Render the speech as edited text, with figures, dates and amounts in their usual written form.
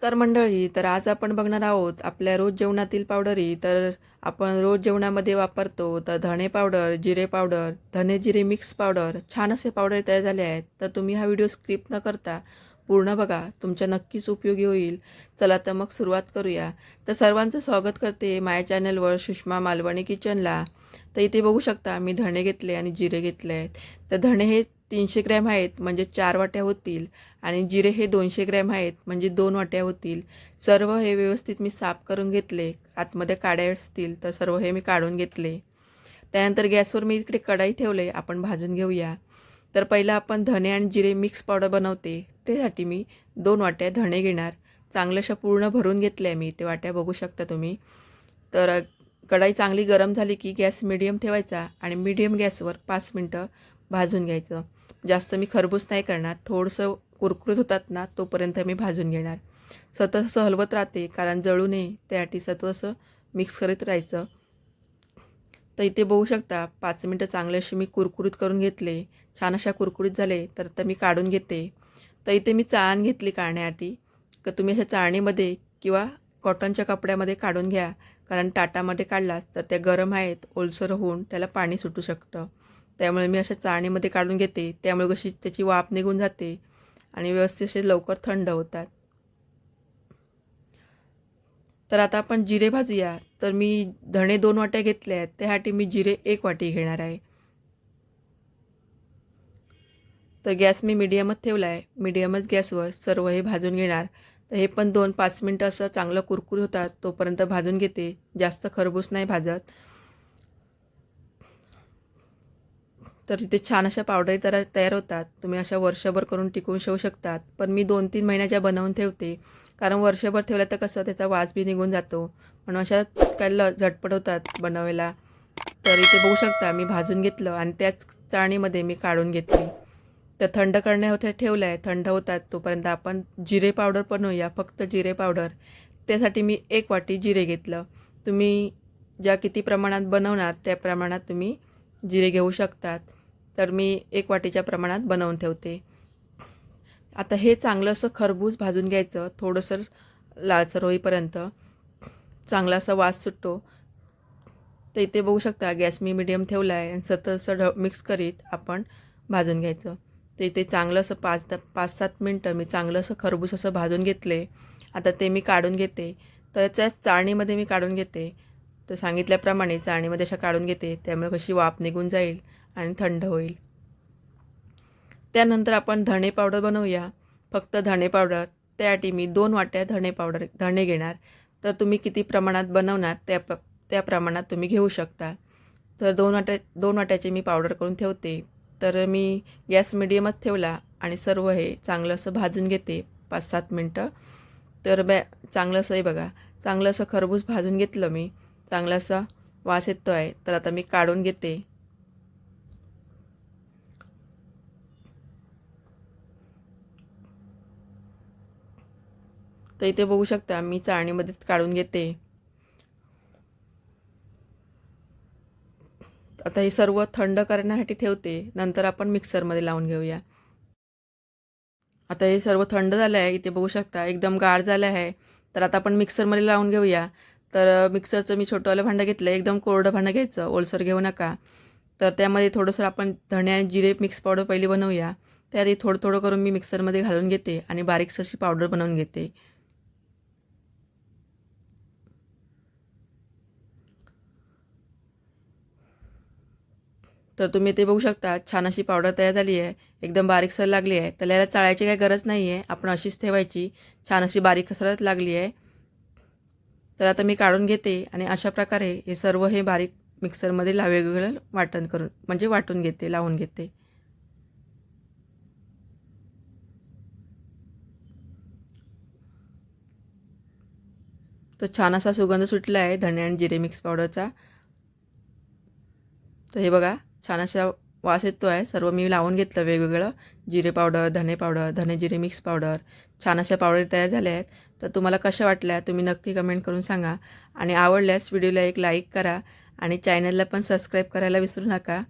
नमस्कार मंडळी. तर आज आपण बघणार आहोत आपल्या रोज जेवणातील पावडरी. तर आपण रोज जेवणामध्ये वापरतो तर धणे पावडर, जिरे पावडर, धने जिरे मिक्स पावडर, छान असे पावडर तयार झाले आहेत. तर तुम्ही हा व्हिडिओ स्किप न करता पूर्ण बघा, तुमच्या नक्कीच उपयोगी होईल. चला तर मग सुरुवात करूया. तर सर्वांचं स्वागत करते माझ्या चॅनलवर सुषमा मालवणी किचनला. तर इथे बघू शकता मी धणे घेतले आणि जिरे घेतले आहेत. तर धणे हे 300 ग्रॅम आहेत म्हणजे 4 वाट्या होतील आणि जिरे हे 200 ग्रॅम आहेत म्हणजे 2 वाट्या होतील. सर्व हे व्यवस्थित मी साफ करून घेतले. आतमध्ये काड्या असतील तर सर्व हे मी काढून घेतले. त्यानंतर गॅसवर मी इकडे कढई ठेवले, आपण भाजून घेऊया. तर पहिला आपण धणे आणि जिरे मिक्स पावडर बनवते. त्यासाठी मी 2 वाट्या धणे घेणार. चांगल्याशा पूर्ण भरून घेतल्या मी ते वाट्या, बघू शकता तुम्ही. तर कढई चांगली गरम झाली की गॅस मिडियम ठेवायचा आणि मिडियम गॅसवर 5 मिनटं भाजून घ्यायचं. जास्त मी खरपूस नाही करणार, थोडंसं कुरकुरीत होतात ना तोपर्यंत मी भाजून घेणार. सतत असं हलवत राहते कारण जळू नये, त्यासाठी सतत असं मिक्स करीत राहायचं. तर इथे बघू शकता 5 मिनटं चांगले असे मी कुरकुरीत करून घेतले. छान अशा कुरकुरीत झाले तर आता मी काढून घेते. तर इथे मी चाळण घेतली काढण्यासाठी. तर तुम्ही अशा चाळणीमध्ये किंवा कॉटनच्या कपड्यामध्ये काढून घ्या, कारण ताटामध्ये काढलात तर त्या गरम आहेत, ओलसर होऊन त्याला पाणी सुटू शकतं. त्यामुळे मी अशा चाळणीमध्ये काढून घेते. त्यामुळे कशी त्याची वाफ निघून जाते आणि व्यवस्थित असे लवकर थंड होतात. तर आता आपण जिरे भाजूया. तर मी धणे 2 वाट्या घेतले आहेत, त्यासाठी मी जिरे 1 वाटी घेणार आहे. तर गॅस मी मिडियमच ठेवला आहे. मिडियमच गॅसवर सर्व हे भाजून घेणार. तर हे पण 2-5 मिनटं असं चांगलं कुरकुर होतात तोपर्यंत भाजून घेते. जास्त खरपूस नाही भाजत. तर तिथे छान अशा पावडरी तयार होतात. तुम्ही अशा वर्षभर करून टिकवून ठेवू शकतात. पण मी 2-3 महिन्याच्या बनवून ठेवते, कारण वर्षभर ठेवलं तर कसं त्याचा वास बी निघून जातो. म्हणून अशा काही झटपट होतात बनवायला. तर इथे बघू शकता मी भाजून घेतलं आणि त्याच चाळणीमध्ये मी काढून घेतली. तर थंड करण्यासाठी ठेवलं आहे. थंड होतात तोपर्यंत आपण जिरे पावडर बनवूया, फक्त जिरे पावडर. त्यासाठी मी 1 वाटी जिरे घेतलं. तुम्ही ज्या किती प्रमाणात बनवणार त्या प्रमाणात तुम्ही जिरे घेऊ शकतात. तर मी 1 वाटीच्या प्रमाणात बनवून ठेवते. आता हे चांगलं असं खरबूज भाजून घ्यायचं, थोडंसं लालसर होईपर्यंत. चांगला असा वास सुटतो. तर इथे बघू शकता गॅस मी मिडियम ठेवला आहे आणि सतत असं मिक्स करीत आपण भाजून घ्यायचं. तर इथे चांगलं असं 5-7 मिनटं मी चांगलं असं खरबूज असं भाजून घेतले. आता ते मी काढून घेते. तर त्याच चाळणीमध्ये मी काढून घेते. तर सांगितल्याप्रमाणे चाळणीमध्ये अशा काढून घेते, त्यामुळे कशी वाफ निघून जाईल आणि थंड होईल. त्यानंतर आपण धणे पावडर बनवूया, फक्त धणे पावडर. त्यासाठी मी 2 वाट्या धणे घेणार. तर तुम्ही किती प्रमाणात बनवणार त्या प्रमाणात तुम्ही घेऊ शकता. तर 2 वाट्याचे मी पावडर करून ठेवते. तर मी गॅस मिडियमच ठेवला आणि सर्व हे चांगलं असं भाजून घेते 5-7 मिनटं. तर चांगलं असं हे बघा, चांगलं असं खरबूज भाजून घेतलं मी. चांगला असा वास येतो आहे. तर आता मी काढून घेते. तर इथे बघू शकता मी चाळणीमध्येच काढून घेते. आता हे सर्व थंड करण्यासाठी ठेवते, नंतर आपण मिक्सरमध्ये लावून घेऊया. आता हे सर्व थंड झालं आहे. इथे बघू शकता एकदम गार झालं आहे. तर आता आपण मिक्सरमध्ये लावून घेऊया. तर मिक्सरचं मी छोटंवालं भांडं घेतलं. एकदम कोरडं भांडं घ्यायचं, ओलसर घेऊ नका. तर त्यामध्ये थोडंसं आपण धणे आणि जिरे मिक्स पावडर पहिली बनवूया. त्याआधी थोडं थोडं करून मी मिक्सरमध्ये घालून घेते आणि बारीकशी अशी पावडर बनवून घेते. तर तुम्ही ते बघू शकता छान अशी पावडर तयार झाली आहे. एकदम बारीकसर लागली आहे. तर याला चाळायची काही गरज नाही आहे, आपण अशीच ठेवायची. छान अशी बारीक सरत लागली आहे. तर आता मी काढून घेते आणि अशा प्रकारे हे सर्व हे बारीक मिक्सरमध्ये वेगवेगळं वाटण करून म्हणजे वाटून घेते, लावून घेते. तर छान असा सुगंध सुटला आहे धणे आणि जिरे मिक्स पावडरचा. तर हे बघा छान असा वास येतो आहे. सर्व मी लावून घेतलं वेगवेगळं, जिरे पावडर, धणे पावडर, धणे जिरे मिक्स पावडर. छान अशा पावडर तयार झाल्या आहेत. तर तुम्हाला कशा वाटल्या तुम्ही नक्की कमेंट करून सांगा. आणि आवडल्यास व्हिडिओला एक लाईक करा आणि चॅनलला पण सबस्क्राईब करायला विसरू नका.